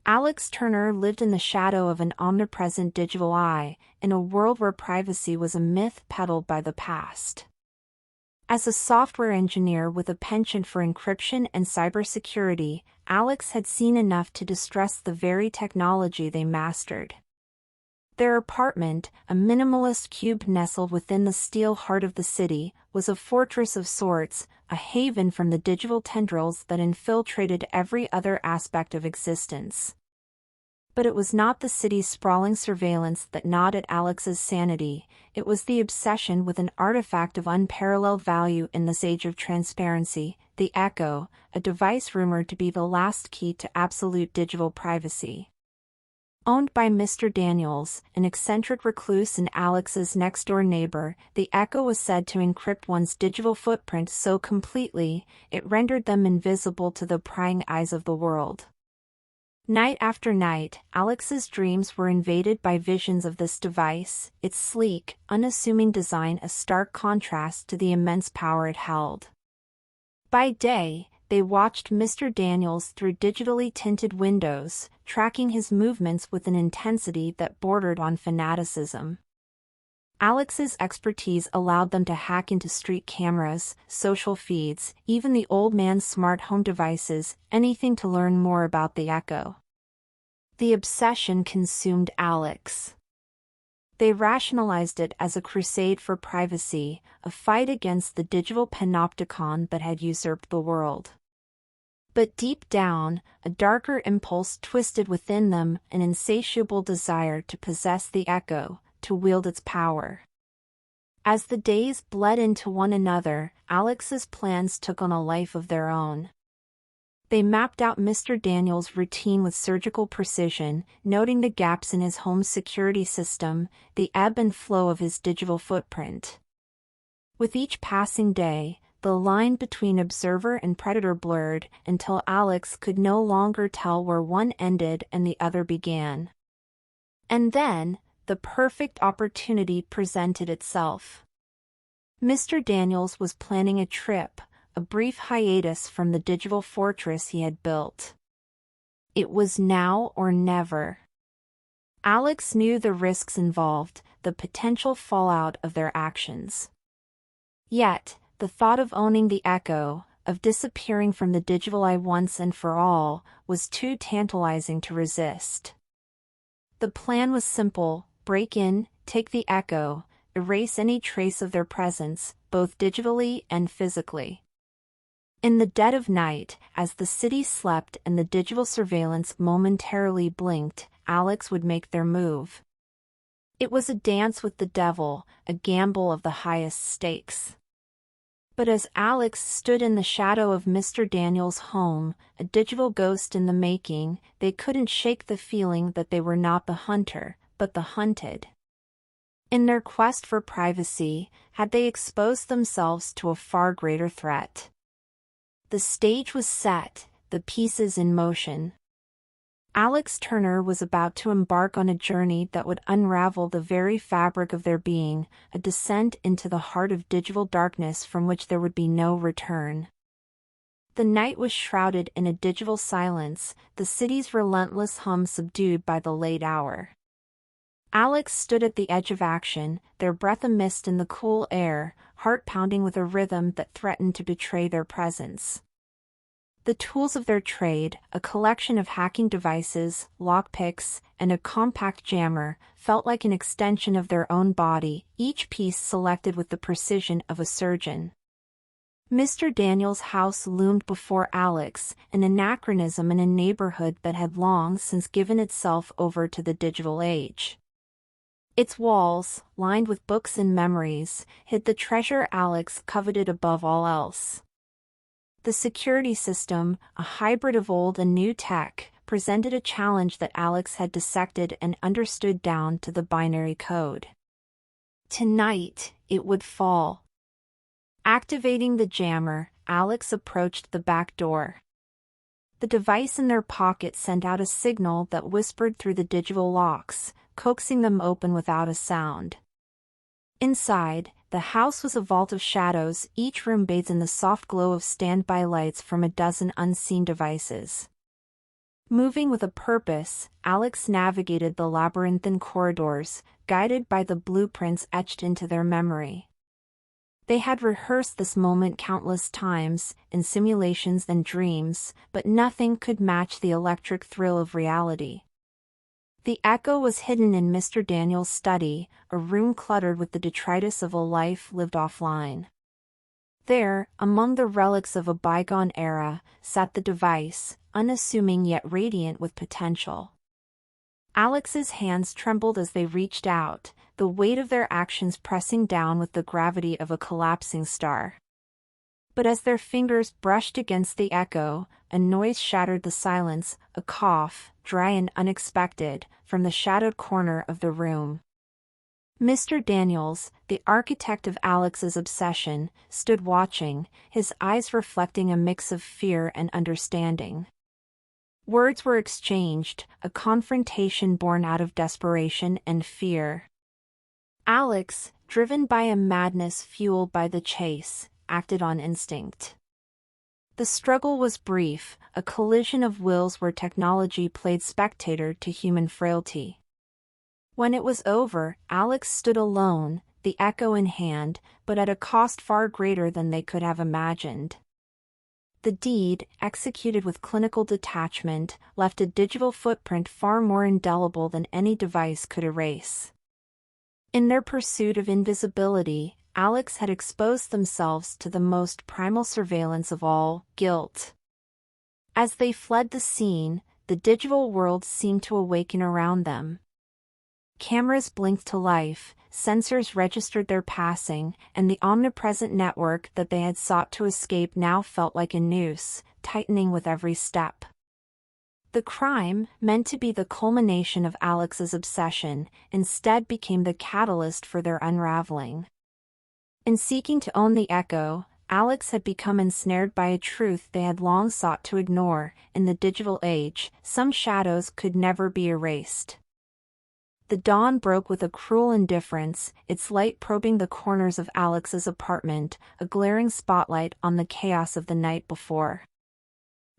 Alex Turner lived in the shadow of an omnipresent digital eye, in a world where privacy was a myth peddled by the past. As a software engineer with a penchant for encryption and cybersecurity, Alex had seen enough to distrust the very technology they mastered. Their apartment, a minimalist cube nestled within the steel heart of the city, was a fortress of sorts, a haven from the digital tendrils that infiltrated every other aspect of existence. But it was not the city's sprawling surveillance that gnawed at Alex's sanity, it was the obsession with an artifact of unparalleled value in this age of transparency, the Echo, a device rumored to be the last key to absolute digital privacy. Owned by Mr. Daniels, an eccentric recluse and Alex's next-door neighbor, the Echo was said to encrypt one's digital footprint so completely, it rendered them invisible to the prying eyes of the world. Night after night, Alex's dreams were invaded by visions of this device, its sleek, unassuming design a stark contrast to the immense power it held. By day, they watched Mr. Daniels through digitally tinted windows, tracking his movements with an intensity that bordered on fanaticism. Alex's expertise allowed them to hack into street cameras, social feeds, even the old man's smart home devices, anything to learn more about the Echo. The obsession consumed Alex. They rationalized it as a crusade for privacy, a fight against the digital panopticon that had usurped the world. But deep down, a darker impulse twisted within them, an insatiable desire to possess the Echo, to wield its power. As the days bled into one another, Alex's plans took on a life of their own. They mapped out Mr. Daniels' routine with surgical precision, noting the gaps in his home's security system, the ebb and flow of his digital footprint. With each passing day, the line between observer and predator blurred, until Alex could no longer tell where one ended and the other began. And then, the perfect opportunity presented itself. Mr. Daniels was planning a trip, a brief hiatus from the digital fortress he had built. It was now or never. Alex knew the risks involved, the potential fallout of their actions. Yet, the thought of owning the Echo, of disappearing from the digital eye once and for all, was too tantalizing to resist. The plan was simple: break in, take the Echo, erase any trace of their presence, both digitally and physically. In the dead of night, as the city slept and the digital surveillance momentarily blinked, Alex would make their move. It was a dance with the devil, a gamble of the highest stakes. But as Alex stood in the shadow of Mr. Daniels' home, a digital ghost in the making, they couldn't shake the feeling that they were not the hunter, but the hunted. In their quest for privacy, had they exposed themselves to a far greater threat? The stage was set, the pieces in motion. Alex Turner was about to embark on a journey that would unravel the very fabric of their being, a descent into the heart of digital darkness from which there would be no return. The night was shrouded in a digital silence, the city's relentless hum subdued by the late hour. Alex stood at the edge of action, their breath a mist in the cool air, heart pounding with a rhythm that threatened to betray their presence. The tools of their trade, a collection of hacking devices, lockpicks, and a compact jammer, felt like an extension of their own body, each piece selected with the precision of a surgeon. Mr. Daniels' house loomed before Alex, an anachronism in a neighborhood that had long since given itself over to the digital age. Its walls, lined with books and memories, hid the treasure Alex coveted above all else. The security system, a hybrid of old and new tech, presented a challenge that Alex had dissected and understood down to the binary code. Tonight, it would fall. Activating the jammer, Alex approached the back door. The device in their pocket sent out a signal that whispered through the digital locks, coaxing them open without a sound. Inside, the house was a vault of shadows, each room bathed in the soft glow of standby lights from a dozen unseen devices. Moving with a purpose, Alex navigated the labyrinthine corridors, guided by the blueprints etched into their memory. They had rehearsed this moment countless times, in simulations and dreams, but nothing could match the electric thrill of reality. The echo was hidden in Mr. Daniel's study, a room cluttered with the detritus of a life lived offline. There, among the relics of a bygone era, sat the device, unassuming yet radiant with potential. Alex's hands trembled as they reached out, the weight of their actions pressing down with the gravity of a collapsing star. But as their fingers brushed against the echo, a noise shattered the silence, a cough, dry and unexpected, from the shadowed corner of the room. Mr. Daniels, the architect of Alex's obsession, stood watching, his eyes reflecting a mix of fear and understanding. Words were exchanged, a confrontation born out of desperation and fear. Alex, driven by a madness fueled by the chase, acted on instinct. The struggle was brief, a collision of wills where technology played spectator to human frailty. When it was over, Alex stood alone, the echo in hand, but at a cost far greater than they could have imagined. The deed, executed with clinical detachment, left a digital footprint far more indelible than any device could erase. In their pursuit of invisibility, Alex had exposed themselves to the most primal surveillance of all, guilt. As they fled the scene, the digital world seemed to awaken around them. Cameras blinked to life, sensors registered their passing, and the omnipresent network that they had sought to escape now felt like a noose, tightening with every step. The crime, meant to be the culmination of Alex's obsession, instead became the catalyst for their unraveling. In seeking to own the echo, Alex had become ensnared by a truth they had long sought to ignore. In the digital age, some shadows could never be erased. The dawn broke with a cruel indifference, its light probing the corners of Alex's apartment, a glaring spotlight on the chaos of the night before.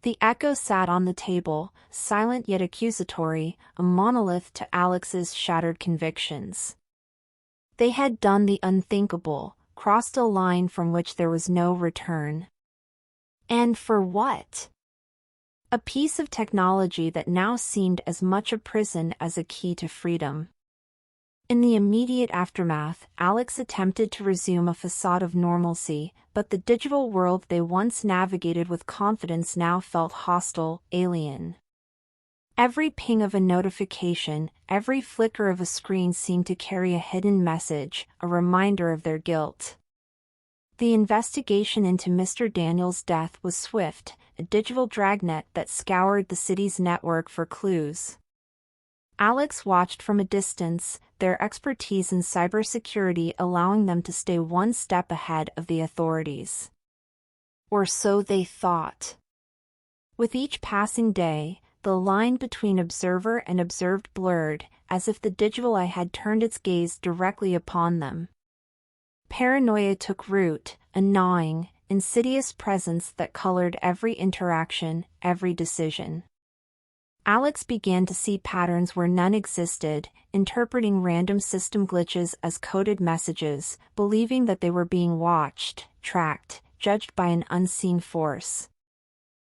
The echo sat on the table, silent yet accusatory, a monolith to Alex's shattered convictions. They had done the unthinkable, crossed a line from which there was no return. And for what? A piece of technology that now seemed as much a prison as a key to freedom. In the immediate aftermath, Alex attempted to resume a facade of normalcy, but the digital world they once navigated with confidence now felt hostile, alien. Every ping of a notification, every flicker of a screen seemed to carry a hidden message, a reminder of their guilt. The investigation into Mr. Daniel's death was swift, a digital dragnet that scoured the city's network for clues. Alex watched from a distance, their expertise in cybersecurity allowing them to stay one step ahead of the authorities. Or so they thought. With each passing day, the line between observer and observed blurred, as if the digital eye had turned its gaze directly upon them. Paranoia took root, a gnawing, insidious presence that colored every interaction, every decision. Alex began to see patterns where none existed, interpreting random system glitches as coded messages, believing that they were being watched, tracked, judged by an unseen force.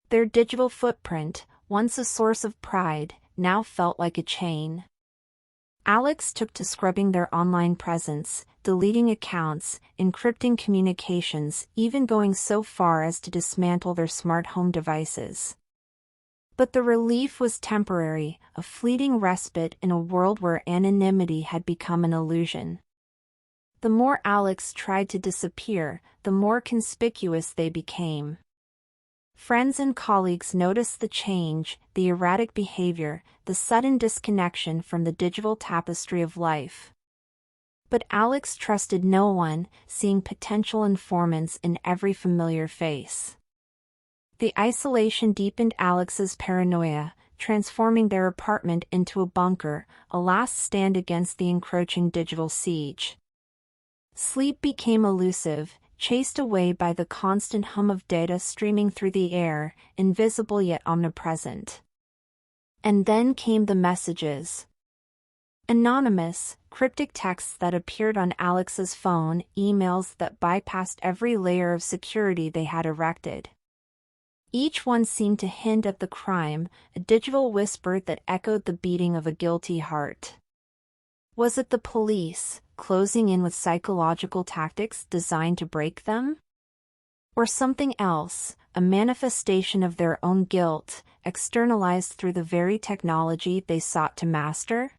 Their digital footprint, once a source of pride, now felt like a chain. Alex took to scrubbing their online presence, deleting accounts, encrypting communications, even going so far as to dismantle their smart home devices. But the relief was temporary, a fleeting respite in a world where anonymity had become an illusion. The more Alex tried to disappear, the more conspicuous they became. Friends and colleagues noticed the change, the erratic behavior, the sudden disconnection from the digital tapestry of life. But Alex trusted no one, seeing potential informants in every familiar face. The isolation deepened Alex's paranoia, transforming their apartment into a bunker, a last stand against the encroaching digital siege. Sleep became elusive, chased away by the constant hum of data streaming through the air, invisible yet omnipresent. And then came the messages. Anonymous, cryptic texts that appeared on Alex's phone, emails that bypassed every layer of security they had erected. Each one seemed to hint at the crime, a digital whisper that echoed the beating of a guilty heart. Was it the police, closing in with psychological tactics designed to break them? Or something else, a manifestation of their own guilt, externalized through the very technology they sought to master?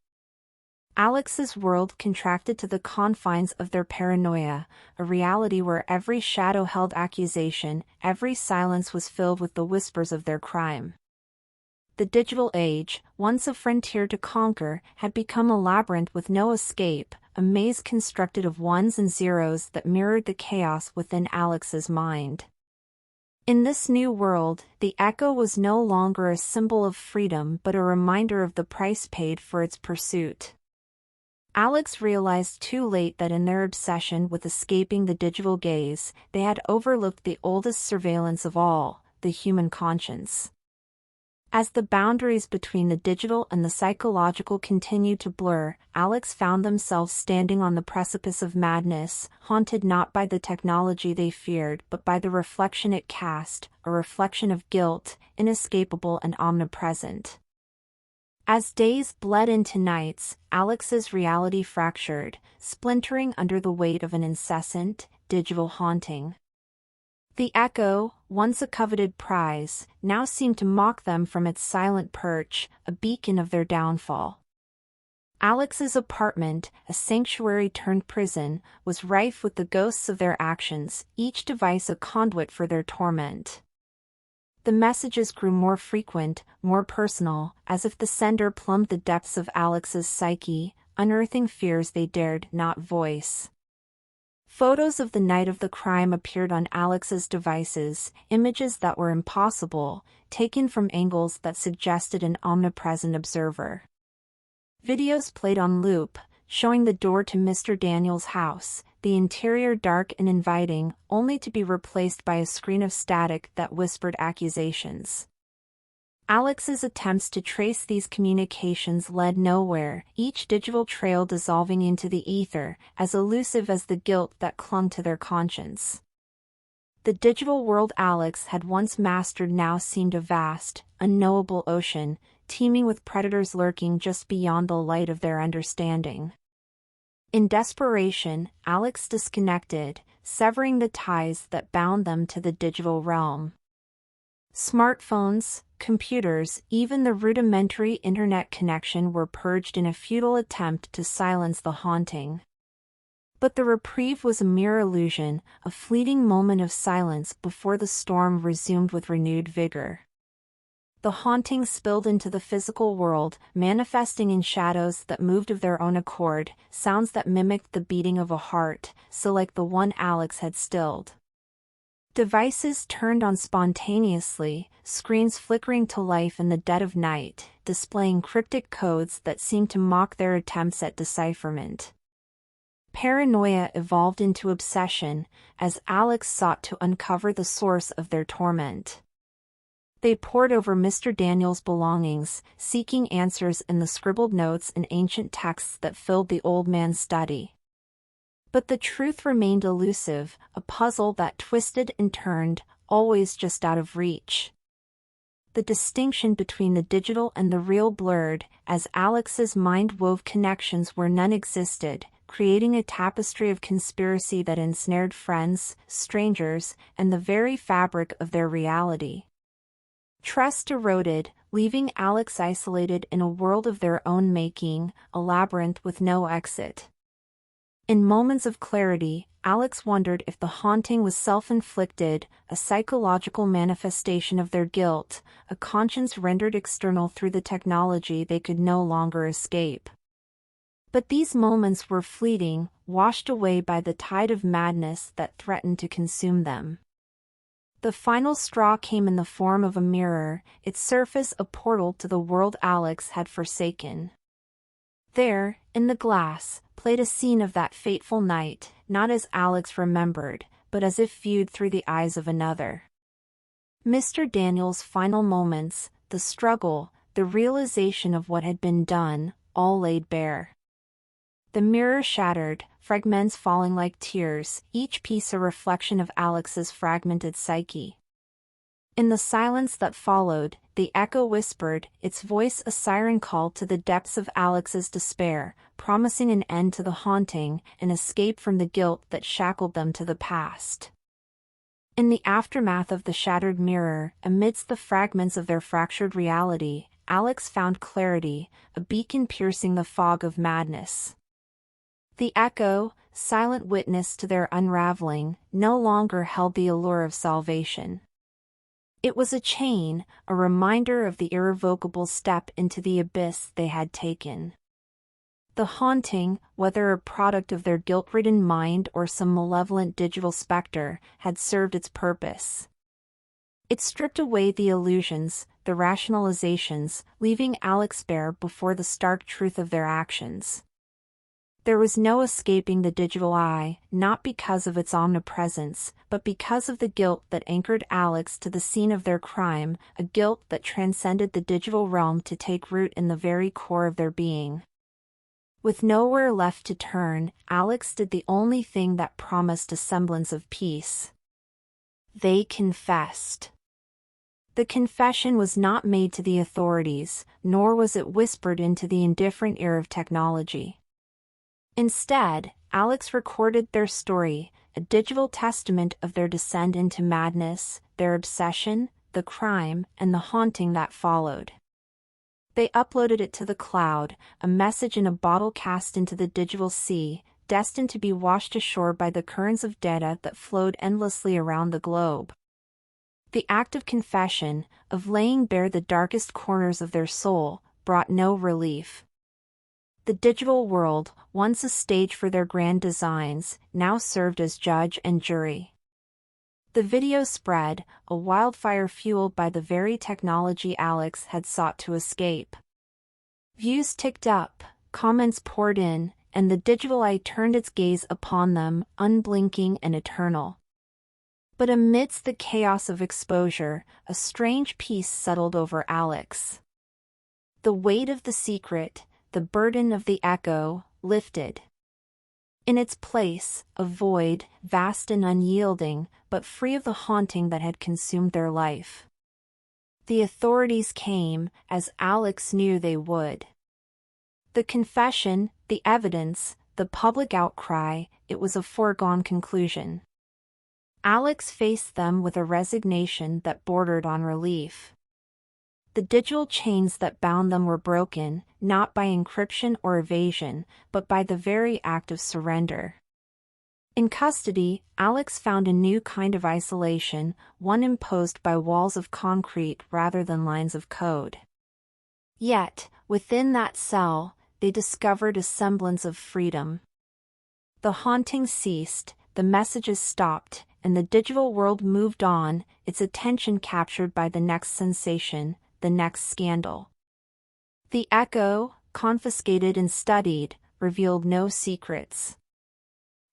Alex's world contracted to the confines of their paranoia, a reality where every shadow held accusation, every silence was filled with the whispers of their crime. The digital age, once a frontier to conquer, had become a labyrinth with no escape, a maze constructed of ones and zeros that mirrored the chaos within Alex's mind. In this new world, the echo was no longer a symbol of freedom but a reminder of the price paid for its pursuit. Alex realized too late that in their obsession with escaping the digital gaze, they had overlooked the oldest surveillance of all, the human conscience. As the boundaries between the digital and the psychological continued to blur, Alex found themselves standing on the precipice of madness, haunted not by the technology they feared but by the reflection it cast, a reflection of guilt, inescapable and omnipresent. As days bled into nights, Alex's reality fractured, splintering under the weight of an incessant, digital haunting. The echo, once a coveted prize, now seemed to mock them from its silent perch, a beacon of their downfall. Alex's apartment, a sanctuary turned prison, was rife with the ghosts of their actions, each device a conduit for their torment. The messages grew more frequent, more personal, as if the sender plumbed the depths of Alex's psyche, unearthing fears they dared not voice. Photos of the night of the crime appeared on Alex's devices, images that were impossible, taken from angles that suggested an omnipresent observer. Videos played on loop, showing the door to Mr. Daniels' house, the interior dark and inviting, only to be replaced by a screen of static that whispered accusations. Alex's attempts to trace these communications led nowhere, each digital trail dissolving into the ether, as elusive as the guilt that clung to their conscience. The digital world Alex had once mastered now seemed a vast, unknowable ocean, teeming with predators lurking just beyond the light of their understanding. In desperation, Alex disconnected, severing the ties that bound them to the digital realm. Smartphones, computers, even the rudimentary internet connection were purged in a futile attempt to silence the haunting. But the reprieve was a mere illusion, a fleeting moment of silence before the storm resumed with renewed vigor. The haunting spilled into the physical world, manifesting in shadows that moved of their own accord, sounds that mimicked the beating of a heart, so like the one Alex had stilled. Devices turned on spontaneously, screens flickering to life in the dead of night, displaying cryptic codes that seemed to mock their attempts at decipherment. Paranoia evolved into obsession, as Alex sought to uncover the source of their torment. They pored over Mr. Daniels' belongings, seeking answers in the scribbled notes and ancient texts that filled the old man's study. But the truth remained elusive, a puzzle that twisted and turned, always just out of reach. The distinction between the digital and the real blurred, as Alex's mind wove connections where none existed, creating a tapestry of conspiracy that ensnared friends, strangers, and the very fabric of their reality. Trust eroded, leaving Alex isolated in a world of their own making, a labyrinth with no exit. In moments of clarity, Alex wondered if the haunting was self-inflicted, a psychological manifestation of their guilt, a conscience rendered external through the technology they could no longer escape. But these moments were fleeting, washed away by the tide of madness that threatened to consume them. The final straw came in the form of a mirror, its surface a portal to the world Alex had forsaken. There, in the glass, played a scene of that fateful night, not as Alex remembered, but as if viewed through the eyes of another. Mr. Daniels' final moments, the struggle, the realization of what had been done, all laid bare. The mirror shattered, fragments falling like tears, each piece a reflection of Alex's fragmented psyche. In the silence that followed, the echo whispered, its voice a siren call to the depths of Alex's despair, promising an end to the haunting, an escape from the guilt that shackled them to the past. In the aftermath of the shattered mirror, amidst the fragments of their fractured reality, Alex found clarity, a beacon piercing the fog of madness. The echo, silent witness to their unraveling, no longer held the allure of salvation. It was a chain, a reminder of the irrevocable step into the abyss they had taken. The haunting, whether a product of their guilt-ridden mind or some malevolent digital specter, had served its purpose. It stripped away the illusions, the rationalizations, leaving Alex bare before the stark truth of their actions. There was no escaping the digital eye, not because of its omnipresence, but because of the guilt that anchored Alex to the scene of their crime, a guilt that transcended the digital realm to take root in the very core of their being. With nowhere left to turn, Alex did the only thing that promised a semblance of peace. They confessed. The confession was not made to the authorities, nor was it whispered into the indifferent ear of technology. Instead, Alex recorded their story, a digital testament of their descent into madness, their obsession, the crime, and the haunting that followed. They uploaded it to the cloud, a message in a bottle cast into the digital sea, destined to be washed ashore by the currents of data that flowed endlessly around the globe. The act of confession, of laying bare the darkest corners of their soul, brought no relief. The digital world, once a stage for their grand designs, now served as judge and jury. The video spread, a wildfire fueled by the very technology Alex had sought to escape. Views ticked up, comments poured in, and the digital eye turned its gaze upon them, unblinking and eternal. But amidst the chaos of exposure, a strange peace settled over Alex. The weight of the secret, the burden of the echo, lifted. In its place, a void, vast and unyielding, but free of the haunting that had consumed their life. The authorities came, as Alex knew they would. The confession, the evidence, the public outcry, it was a foregone conclusion. Alex faced them with a resignation that bordered on relief. The digital chains that bound them were broken, not by encryption or evasion, but by the very act of surrender. In custody, Alex found a new kind of isolation, one imposed by walls of concrete rather than lines of code. Yet, within that cell, they discovered a semblance of freedom. The haunting ceased, the messages stopped, and the digital world moved on, its attention captured by the next sensation, the next scandal. The echo, confiscated and studied, revealed no secrets.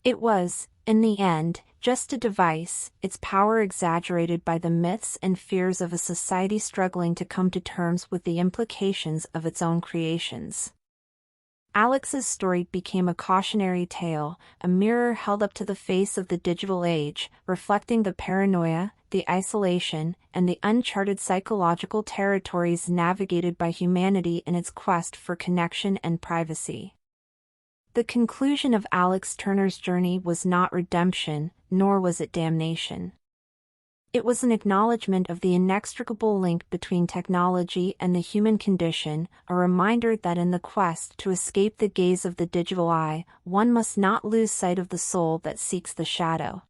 It was, in the end, just a device, its power exaggerated by the myths and fears of a society struggling to come to terms with the implications of its own creations. Alex's story became a cautionary tale, a mirror held up to the face of the digital age, reflecting the paranoia, the isolation, and the uncharted psychological territories navigated by humanity in its quest for connection and privacy. The conclusion of Alex Turner's journey was not redemption, nor was it damnation. It was an acknowledgement of the inextricable link between technology and the human condition, a reminder that in the quest to escape the gaze of the digital eye, one must not lose sight of the soul that seeks the shadow.